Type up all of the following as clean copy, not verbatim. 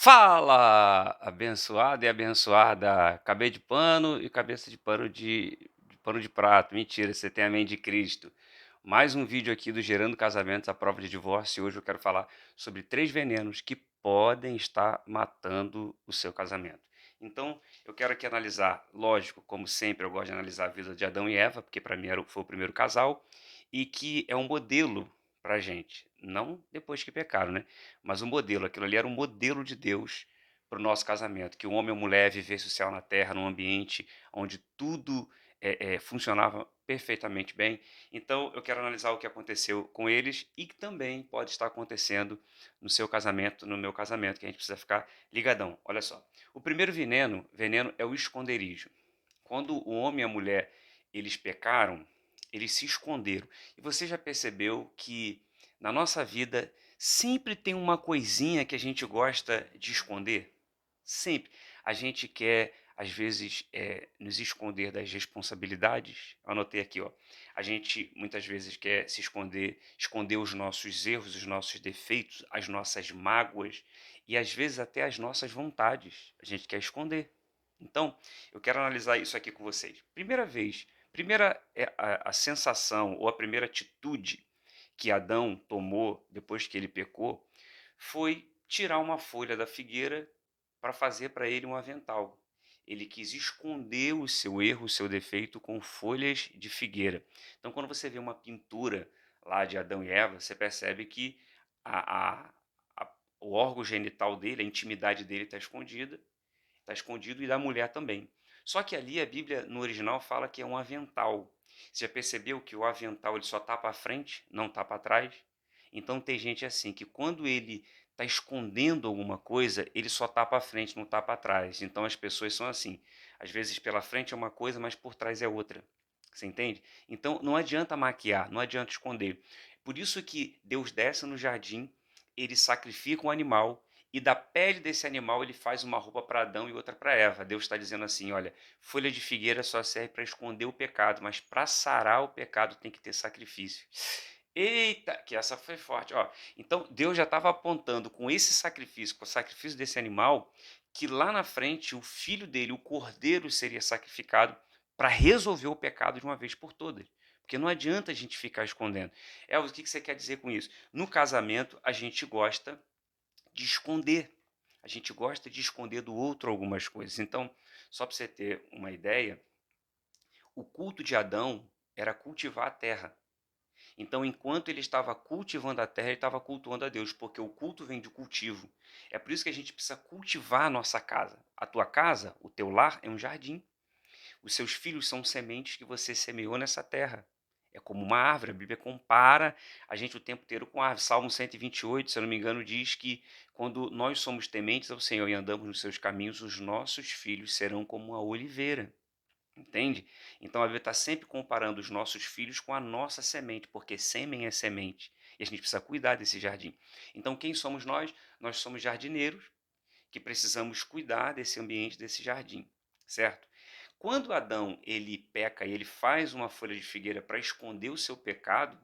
Fala, abençoado e abençoada, cabelo de pano e cabeça de pano de prato. Mentira, você tem a mente de Cristo. Mais um vídeo aqui do Gerando Casamentos à prova de divórcio. E hoje eu quero falar sobre 3 venenos que podem estar matando o seu casamento. Então, eu quero aqui analisar, lógico, como sempre, eu gosto de analisar a vida de Adão e Eva, porque para mim foi o primeiro casal, e que é um modelo para a gente. Não depois que pecaram, né? Mas o modelo, aquilo ali era um modelo de Deus para o nosso casamento, que o homem e a mulher vivessem o céu na terra, num ambiente onde tudo funcionava perfeitamente bem. Então, eu quero analisar o que aconteceu com eles e que também pode estar acontecendo no seu casamento, no meu casamento, que a gente precisa ficar ligadão. Olha só, o primeiro veneno é o esconderijo. Quando o homem e a mulher eles pecaram, eles se esconderam. E você já percebeu que na nossa vida sempre tem uma coisinha que a gente gosta de esconder? Sempre. A gente quer, às vezes, nos esconder das responsabilidades. Anotei aqui, ó. A gente muitas vezes quer se esconder, esconder os nossos erros, os nossos defeitos, as nossas mágoas e às vezes até as nossas vontades. A gente quer esconder. Então, eu quero analisar isso aqui com vocês. Primeira a sensação ou a primeira atitude que Adão tomou depois que ele pecou foi tirar uma folha da figueira para fazer para ele um avental. Ele quis esconder o seu erro, o seu defeito com folhas de figueira. Então, quando você vê uma pintura lá de Adão e Eva, você percebe que a, a, o órgão genital dele, a intimidade dele está escondido e da mulher também. Só que ali a Bíblia, no original, fala que é um avental. Você já percebeu que o avental ele só está para frente, não está para trás? Então tem gente assim, que quando ele está escondendo alguma coisa, ele só está para frente, não está para trás. Então as pessoas são assim. Às vezes pela frente é uma coisa, mas por trás é outra. Você entende? Então não adianta maquiar, não adianta esconder. Por isso que Deus desce no jardim, ele sacrifica um animal e da pele desse animal ele faz uma roupa para Adão e outra para Eva. Deus está dizendo assim: olha, folha de figueira só serve para esconder o pecado, mas para sarar o pecado tem que ter sacrifício. Eita, que essa foi forte, ó. Então Deus já estava apontando com esse sacrifício, com o sacrifício desse animal, que lá na frente o filho dele, o cordeiro, seria sacrificado para resolver o pecado de uma vez por todas. Porque não adianta a gente ficar escondendo. O que você quer dizer com isso? No casamento, a gente gosta de esconder. A gente gosta de esconder do outro algumas coisas. Então, só para você ter uma ideia, o culto de Adão era cultivar a terra. Então, enquanto ele estava cultivando a terra, ele estava cultuando a Deus, porque o culto vem de cultivo. É por isso que a gente precisa cultivar a nossa casa. A tua casa, o teu lar, é um jardim. Os seus filhos são sementes que você semeou nessa terra. É como uma árvore, a Bíblia compara a gente o tempo inteiro com a árvore. Salmo 128, se eu não me engano, diz que quando nós somos tementes ao Senhor e andamos nos seus caminhos, os nossos filhos serão como a oliveira. Entende? Então a Bíblia está sempre comparando os nossos filhos com a nossa semente, porque sêmen é semente. E a gente precisa cuidar desse jardim. Então quem somos nós? Nós somos jardineiros que precisamos cuidar desse ambiente, desse jardim, certo? Quando Adão ele peca e ele faz uma folha de figueira para esconder o seu pecado,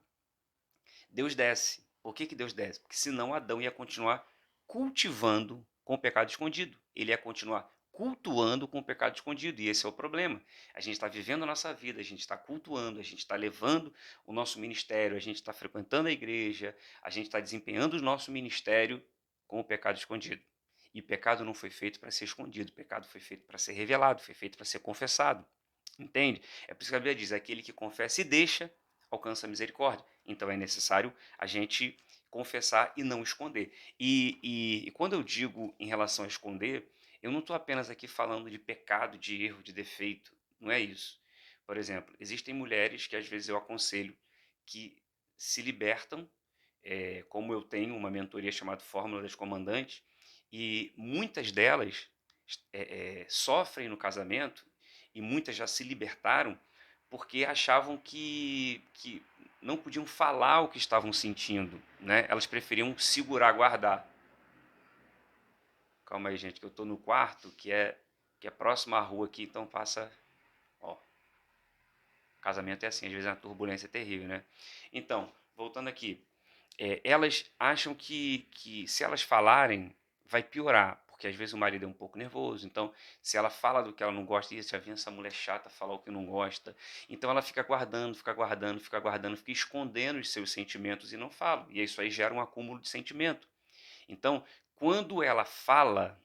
Deus desce. Por que Deus desce? Porque senão Adão ia continuar cultivando com o pecado escondido. Ele ia continuar cultuando com o pecado escondido. E esse é o problema. A gente está vivendo a nossa vida, a gente está cultuando, a gente está levando o nosso ministério, a gente está frequentando a igreja, a gente está desempenhando o nosso ministério com o pecado escondido. E pecado não foi feito para ser escondido, pecado foi feito para ser revelado, foi feito para ser confessado. Entende? É por isso que a Bíblia diz: aquele que confessa e deixa, alcança a misericórdia. Então é necessário a gente confessar e não esconder. E quando eu digo em relação a esconder, eu não estou apenas aqui falando de pecado, de erro, de defeito. Não é isso. Por exemplo, existem mulheres que às vezes eu aconselho que se libertam, como eu tenho uma mentoria chamada Fórmula das Comandantes, e muitas delas sofrem no casamento e muitas já se libertaram porque achavam que não podiam falar o que estavam sentindo, né? Elas preferiam segurar, guardar. Calma aí, gente, que eu estou no quarto que é próximo à rua aqui, então passa. Ó, casamento é assim, às vezes é uma turbulência terrível, né? Então, voltando aqui, elas acham que se elas falarem vai piorar, porque às vezes o marido é um pouco nervoso, então se ela fala do que ela não gosta, já vem essa mulher chata falar o que não gosta, então ela fica guardando, fica guardando, fica guardando, fica escondendo os seus sentimentos e não fala, e isso aí gera um acúmulo de sentimento. Então, quando ela fala,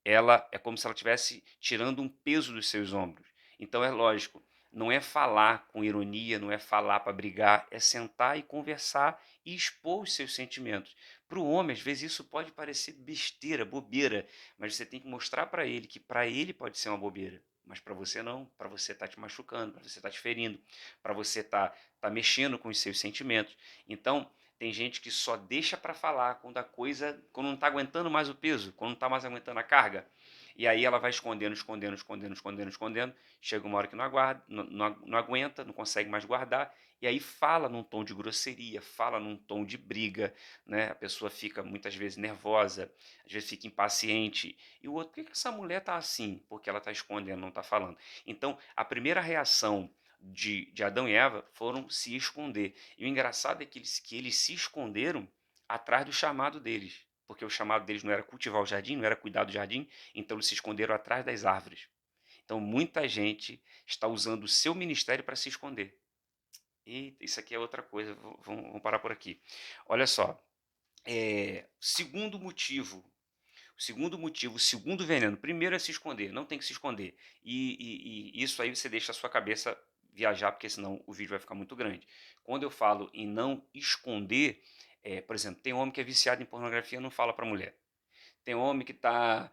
ela é como se ela estivesse tirando um peso dos seus ombros. Então é lógico, não é falar com ironia, não é falar para brigar, é sentar e conversar e expor os seus sentimentos. Para o homem, às vezes isso pode parecer besteira, bobeira, mas você tem que mostrar para ele que para ele pode ser uma bobeira. Mas para você não, para você tá te machucando, para você tá te ferindo, para você tá mexendo com os seus sentimentos. Então, tem gente que só deixa para falar quando a coisa, quando não está aguentando mais o peso, quando não está mais aguentando a carga. E aí ela vai escondendo, escondendo, escondendo, escondendo, escondendo. Chega uma hora que não, aguarda, não aguenta, não consegue mais guardar. E aí fala num tom de grosseria, fala num tom de briga, né? A pessoa fica muitas vezes nervosa, às vezes fica impaciente. E o outro, por que essa mulher está assim? Porque ela está escondendo, não está falando. Então, a primeira reação de Adão e Eva foram se esconder. E o engraçado é que eles se esconderam atrás do chamado deles. Porque o chamado deles não era cultivar o jardim, não era cuidar do jardim, então eles se esconderam atrás das árvores. Então muita gente está usando o seu ministério para se esconder. E isso aqui é outra coisa, vamos parar por aqui. Olha só, segundo motivo, o segundo veneno, primeiro é se esconder, não tem que se esconder. E isso aí você deixa a sua cabeça viajar, porque senão o vídeo vai ficar muito grande. Quando eu falo em não esconder, por exemplo, tem homem que é viciado em pornografia e não fala para a mulher. Tem homem que tá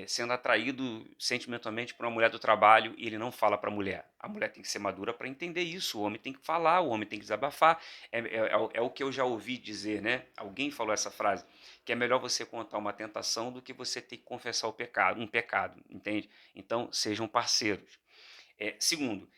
sendo atraído sentimentalmente por uma mulher do trabalho e ele não fala para a mulher. A mulher tem que ser madura para entender isso. O homem tem que falar, o homem tem que desabafar. É o que eu já ouvi dizer, né? Alguém falou essa frase, que é melhor você contar uma tentação do que você ter que confessar um pecado, entende? Então, sejam parceiros. Segundo,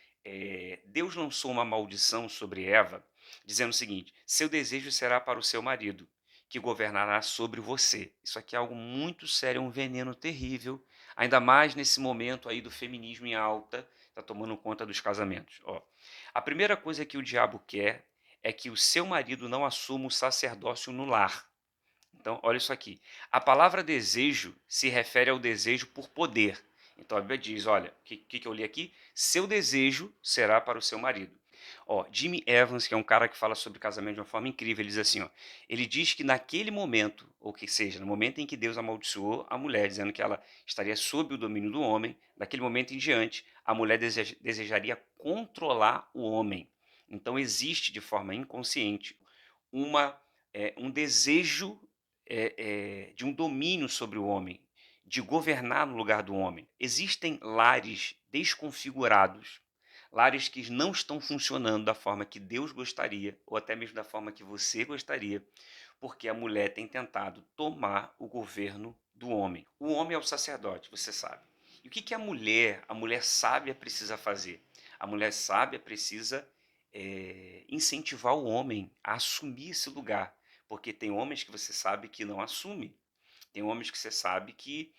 Deus lançou uma maldição sobre Eva, dizendo o seguinte: seu desejo será para o seu marido, que governará sobre você. Isso aqui é algo muito sério, é um veneno terrível, ainda mais nesse momento aí do feminismo em alta, está tomando conta dos casamentos. Ó, a primeira coisa que o diabo quer é que o seu marido não assuma o sacerdócio no lar. Então, olha isso aqui. A palavra desejo se refere ao desejo por poder. Então a Bíblia diz: olha, o que eu li aqui? Seu desejo será para o seu marido. Ó, Jimmy Evans, que é um cara que fala sobre casamento de uma forma incrível, ele diz assim: ó, ele diz que naquele momento, ou que seja, no momento em que Deus amaldiçoou a mulher, dizendo que ela estaria sob o domínio do homem, daquele momento em diante, a mulher desejaria controlar o homem. Então existe de forma inconsciente um desejo de um domínio sobre o homem, de governar no lugar do homem. Existem lares desconfigurados, lares que não estão funcionando da forma que Deus gostaria, ou até mesmo da forma que você gostaria, porque a mulher tem tentado tomar o governo do homem. O homem é o sacerdote, você sabe. E o que a mulher sábia, precisa fazer? A mulher sábia precisa incentivar o homem a assumir esse lugar. Porque tem homens que você sabe que não assume. Tem homens que você sabe que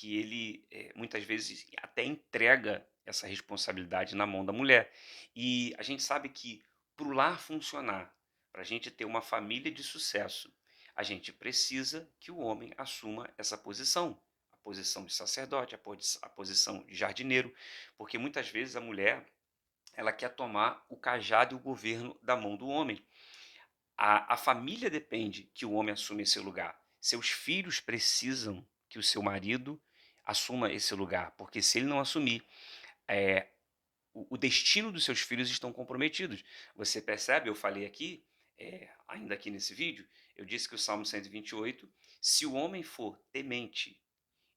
ele muitas vezes até entrega essa responsabilidade na mão da mulher. E a gente sabe que para o lar funcionar, para a gente ter uma família de sucesso, a gente precisa que o homem assuma essa posição. A posição de sacerdote, a posição de jardineiro, porque muitas vezes a mulher ela quer tomar o cajado e o governo da mão do homem. A família depende que o homem assuma esse lugar. Seus filhos precisam que o seu marido assuma esse lugar, porque se ele não assumir, é, o destino dos seus filhos estão comprometidos. Você percebe? Eu falei aqui, ainda aqui nesse vídeo, eu disse que o Salmo 128, se o homem for temente,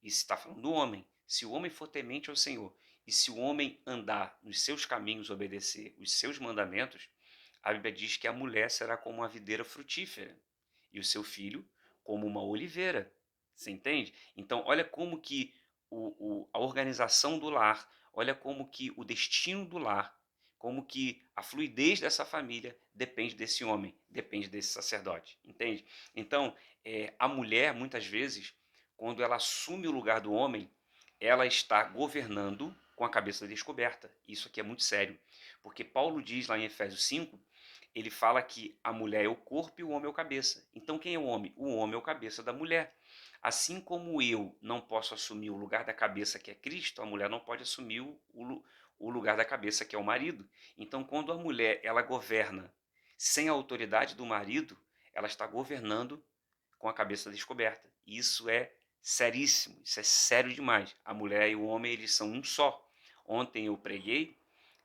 e se está falando do homem, se o homem for temente ao Senhor, e se o homem andar nos seus caminhos, obedecer os seus mandamentos, a Bíblia diz que a mulher será como uma videira frutífera e o seu filho como uma oliveira. Você entende? Então, olha como que a organização do lar, olha como que o destino do lar, como que a fluidez dessa família depende desse homem, depende desse sacerdote, entende? Então, a mulher, muitas vezes, quando ela assume o lugar do homem, ela está governando com a cabeça descoberta. Isso aqui é muito sério, porque Paulo diz lá em Efésios 5, ele fala que a mulher é o corpo e o homem é o cabeça. Então quem é o homem? O homem é o cabeça da mulher. Assim como eu não posso assumir o lugar da cabeça que é Cristo, a mulher não pode assumir o lugar da cabeça que é o marido. Então, quando a mulher ela governa sem a autoridade do marido, ela está governando com a cabeça descoberta. E isso é seríssimo, isso é sério demais. A mulher e o homem, eles são um só. Ontem eu preguei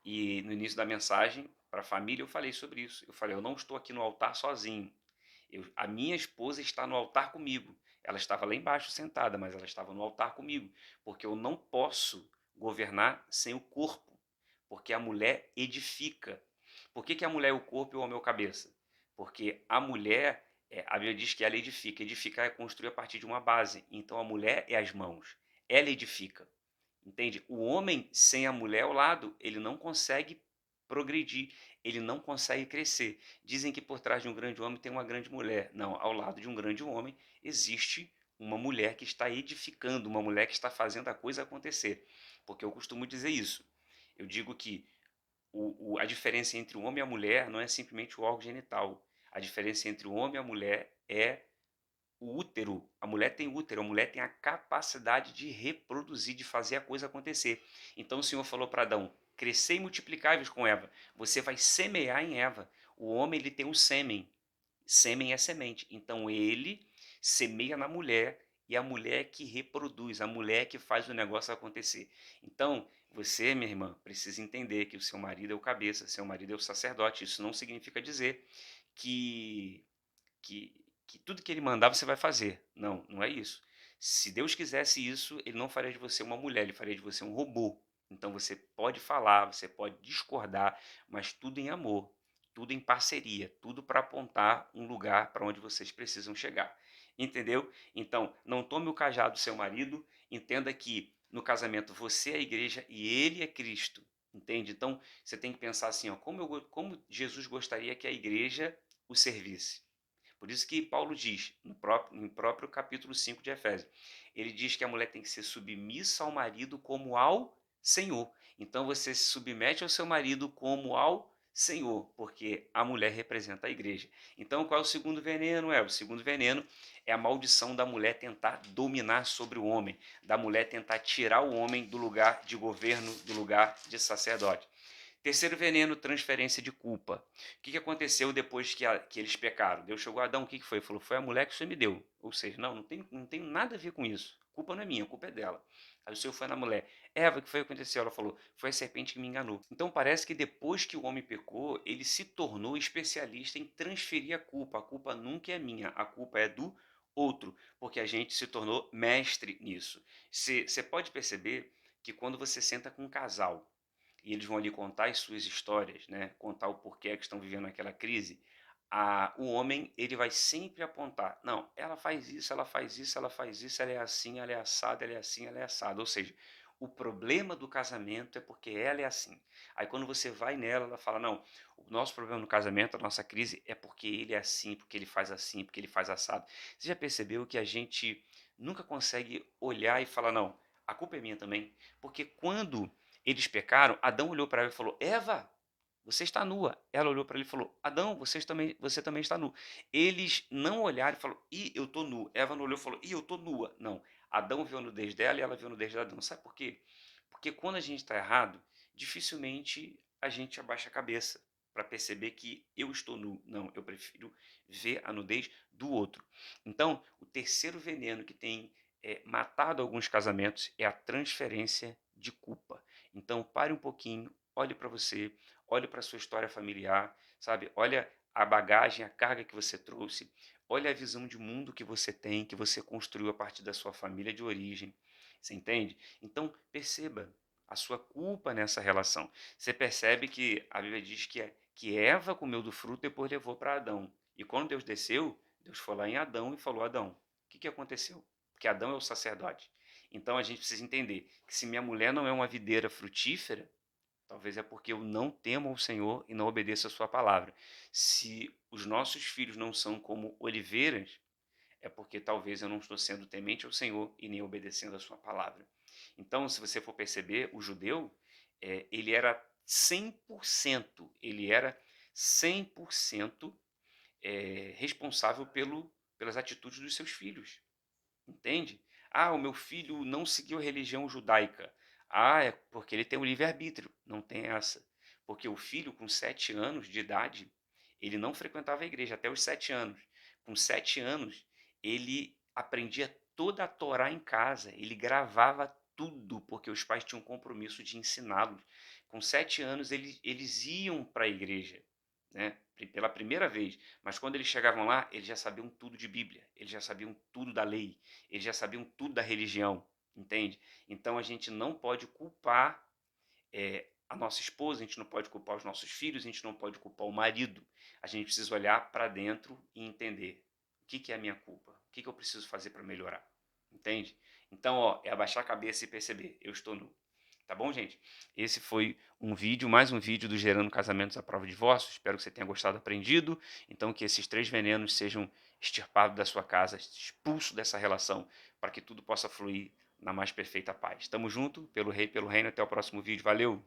e no início da mensagem para a família eu falei sobre isso. Eu falei, eu não estou aqui no altar sozinho. A minha esposa está no altar comigo. Ela estava lá embaixo sentada, mas ela estava no altar comigo, porque eu não posso governar sem o corpo, porque a mulher edifica. Por que a mulher é o corpo e o homem é o cabeça? Porque a mulher, a Bíblia diz que ela edifica. Edificar é construir a partir de uma base. Então a mulher é as mãos, ela edifica. Entende? O homem sem a mulher ao lado, ele não consegue progredir, ele não consegue crescer. Dizem que por trás de um grande homem tem uma grande mulher. Não, ao lado de um grande homem existe uma mulher que está edificando, uma mulher que está fazendo a coisa acontecer. Porque eu costumo dizer isso. Eu digo que a diferença entre o homem e a mulher não é simplesmente o órgão genital. A diferença entre o homem e a mulher é o útero. A mulher tem útero, a mulher tem a capacidade de reproduzir, de fazer a coisa acontecer. Então o Senhor falou para Adão: crescer e multiplicai-vos com Eva. Você vai semear em Eva. O homem ele tem o sêmen. Sêmen é semente. Então ele semeia na mulher e a mulher que reproduz, a mulher que faz o negócio acontecer. Então, você, minha irmã, precisa entender que o seu marido é o cabeça, seu marido é o sacerdote. Isso não significa dizer que que, que tudo que ele mandar você vai fazer. Não, não é isso. Se Deus quisesse isso, ele não faria de você uma mulher, ele faria de você um robô. Então você pode falar, você pode discordar, mas tudo em amor, tudo em parceria, tudo para apontar um lugar para onde vocês precisam chegar. Entendeu? Então, não tome o cajado do seu marido, entenda que no casamento você é a igreja e ele é Cristo. Entende? Então, você tem que pensar assim, ó, como Jesus gostaria que a igreja o servisse. Por isso que Paulo diz, no próprio capítulo 5 de Efésios, ele diz que a mulher tem que ser submissa ao marido como ao Senhor. Então você se submete ao seu marido como ao Senhor, porque a mulher representa a igreja. Então qual é o segundo veneno? O segundo veneno é a maldição da mulher tentar dominar sobre o homem, da mulher tentar tirar o homem do lugar de governo, do lugar de sacerdote. Terceiro veneno, transferência de culpa. O que aconteceu depois que eles pecaram? Deus chegou a Adão, o que foi? Falou, foi a mulher que o Senhor me deu. Ou seja, não tem nada a ver com isso. A culpa não é minha, a culpa é dela. Aí o Senhor foi na mulher. Eva, o que foi que aconteceu? Ela falou, foi a serpente que me enganou. Então parece que depois que o homem pecou, ele se tornou especialista em transferir a culpa. A culpa nunca é minha, a culpa é do outro, porque a gente se tornou mestre nisso. Você pode perceber que quando você senta com um casal, e eles vão ali contar as suas histórias, né? Contar o porquê que estão vivendo aquela crise, o homem ele vai sempre apontar, não, ela faz isso, ela faz isso, ela faz isso, ela é assim, ela é assada, ela é assim, ela é assada. Ou seja, o problema do casamento é porque ela é assim. Aí quando você vai nela, ela fala, não, o nosso problema no casamento, a nossa crise é porque ele é assim, porque ele faz assim, porque ele faz assado. Você já percebeu que a gente nunca consegue olhar e falar, não, a culpa é minha também? Porque quando eles pecaram, Adão olhou para ela e falou: Eva, você está nua. Ela olhou para ele e falou: Adão, você também está nu. Eles não olharam e falaram: Ih, eu estou nu. Eva não olhou e falou: Ih, eu estou nua. Não. Adão viu a nudez dela e ela viu a nudez de Adão. Sabe por quê? Porque quando a gente está errado, dificilmente a gente abaixa a cabeça para perceber que eu estou nu. Não, eu prefiro ver a nudez do outro. Então, o terceiro veneno que tem matado alguns casamentos é a transferência de culpa. Então, pare um pouquinho, olhe para você, olhe para a sua história familiar, sabe? Olha a bagagem, a carga que você trouxe, olha a visão de mundo que você tem, que você construiu a partir da sua família de origem. Você entende? Então, perceba a sua culpa nessa relação. Você percebe que a Bíblia diz que Eva comeu do fruto e depois levou para Adão. E quando Deus desceu, Deus foi lá em Adão e falou: Adão, o que aconteceu? Porque Adão é o sacerdote. Então a gente precisa entender que se minha mulher não é uma videira frutífera, talvez é porque eu não temo o Senhor e não obedeço a sua palavra. Se os nossos filhos não são como oliveiras, é porque talvez eu não estou sendo temente ao Senhor e nem obedecendo a sua palavra. Então, se você for perceber, o judeu, ele era 100%, ele era 100% responsável pelas atitudes dos seus filhos. entende? Ah, o meu filho não seguiu a religião judaica. Ah, é porque ele tem o livre-arbítrio. Não tem essa. Porque o filho, com 7 anos de idade, ele não frequentava a igreja até os 7 anos. Com 7 anos, ele aprendia toda a Torá em casa. Ele gravava tudo, porque os pais tinham um compromisso de ensiná-los. Com 7 anos, eles iam para a igreja, né? Pela primeira vez. Mas quando eles chegavam lá, eles já sabiam tudo de Bíblia. Eles já sabiam tudo da lei. Eles já sabiam tudo da religião, entende? Então a gente não pode culpar a nossa esposa, a gente não pode culpar os nossos filhos, a gente não pode culpar o marido. A gente precisa olhar para dentro e entender o que é a minha culpa, o que eu preciso fazer para melhorar, entende? Então, ó, é abaixar a cabeça e perceber, eu estou nu. Tá bom, gente? Esse foi um vídeo, mais um vídeo do Gerando Casamentos à Prova de Divórcio. Espero que você tenha gostado, aprendido. Então, que esses 3 venenos sejam extirpados da sua casa, expulsos dessa relação, para que tudo possa fluir na mais perfeita paz. Tamo junto, pelo rei, pelo reino. Até o próximo vídeo. Valeu!